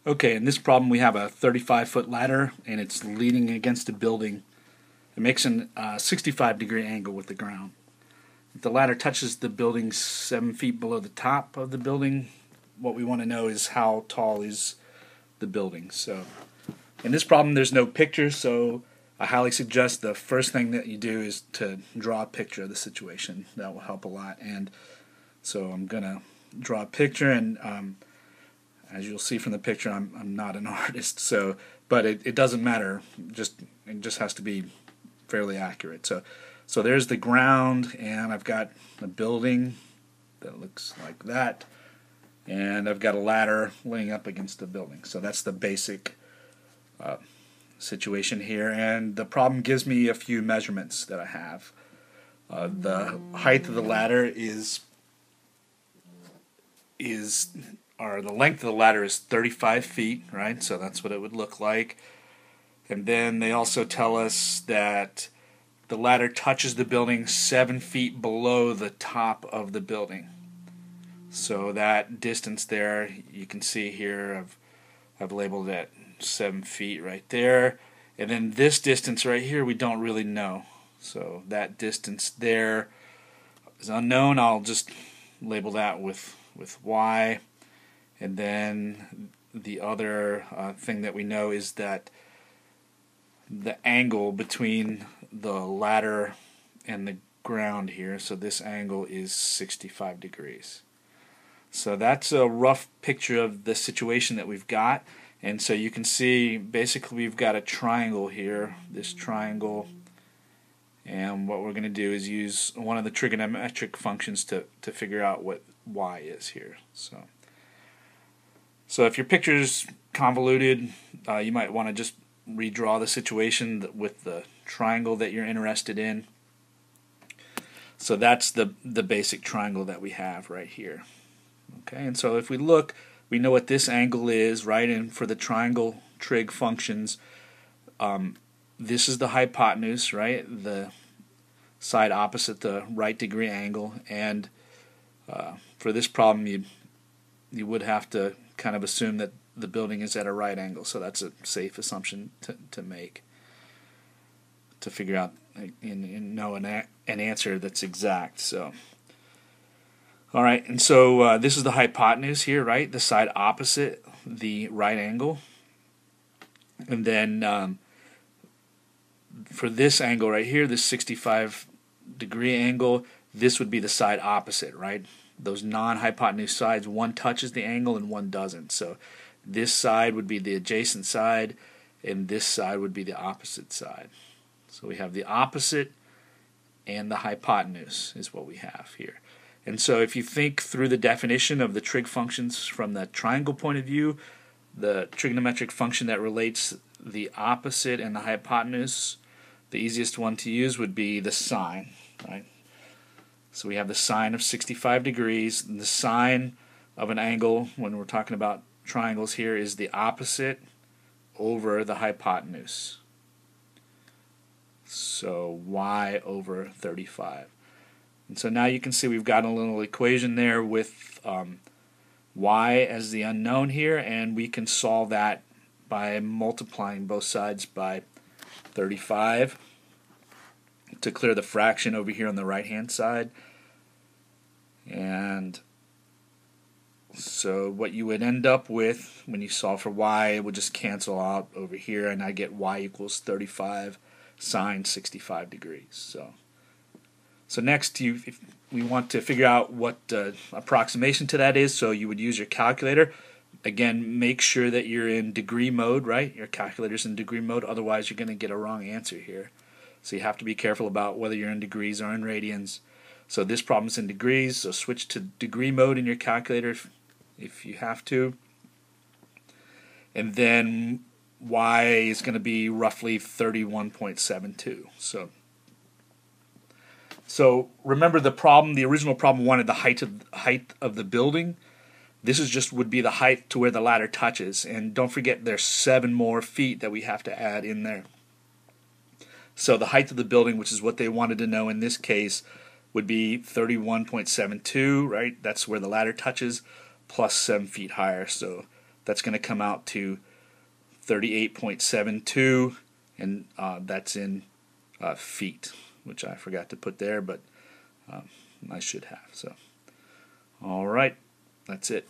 Okay, in this problem we have a 35-foot ladder and it's leaning against a building. It makes a 65-degree angle with the ground. If the ladder touches the building 7 feet below the top of the building, what we want to know is how tall is the building. So in this problem there's no picture, so I highly suggest the first thing that you do is to draw a picture of the situation. That will help a lot. And so I'm going to draw a picture, and as you'll see from the picture, I'm not an artist, so but it doesn't matter. It just has to be fairly accurate. So there's the ground, and I've got a building that looks like that, and I've got a ladder laying up against the building. So that's the basic situation here, and the problem gives me a few measurements that I have. The height of the ladder or the length of the ladder is 35 feet, right? So that's what it would look like. And then they also tell us that the ladder touches the building 7 feet below the top of the building. So that distance there, you can see here, I've labeled at 7 feet right there. And then this distance right here, we don't really know. So that distance there is unknown. I'll just label that with Y. And then the other thing that we know is that the angle between the ladder and the ground here, so this angle is 65 degrees. So that's a rough picture of the situation that we've got. And so you can see basically we've got a triangle here, this triangle, and what we're going to do is use one of the trigonometric functions to figure out what Y is here. So if your picture is convoluted, you might want to just redraw the situation with the triangle that you're interested in. So that's the basic triangle that we have right here. Okay, and so if we look, we know what this angle is, right? And for the triangle trig functions, this is the hypotenuse, right? The side opposite the right degree angle. And for this problem, you would have to kind of assume that the building is at a right angle. So that's a safe assumption to make, to figure out and know an answer that's exact. So. All right, and so this is the hypotenuse here, right? The side opposite the right angle. And then for this angle right here, this 65-degree angle, this would be the side opposite, right? Those non-hypotenuse sides, one touches the angle and one doesn't. So this side would be the adjacent side, and this side would be the opposite side. So we have the opposite and the hypotenuse is what we have here. And so if you think through the definition of the trig functions from the triangle point of view, the trigonometric function that relates the opposite and the hypotenuse, the easiest one to use would be the sine, right? So we have the sine of 65 degrees, and the sine of an angle, when we're talking about triangles here, is the opposite over the hypotenuse. So y over 35. And so now you can see we've got a little equation there with y as the unknown here, and we can solve that by multiplying both sides by 35 to clear the fraction over here on the right hand side. And so what you would end up with when you solve for y, it would just cancel out over here, and I get y equals 35 sine 65 degrees. So next, if we want to figure out what approximation to that is, so you would use your calculator. Again, make sure that you're in degree mode, right? Your calculator's in degree mode, otherwise you're going to get a wrong answer here. So you have to be careful about whether you're in degrees or in radians. So this problem's in degrees, so switch to degree mode in your calculator if you have to. And then y is going to be roughly 31.72. So remember the original problem wanted the height of the building. This is just would be the height to where the ladder touches. And don't forget there's 7 more feet that we have to add in there. So the height of the building, which is what they wanted to know in this case, would be 31.72, right? That's where the ladder touches, plus 7 feet higher. So that's going to come out to 38.72, and that's in feet, which I forgot to put there, but I should have. So, all right, that's it.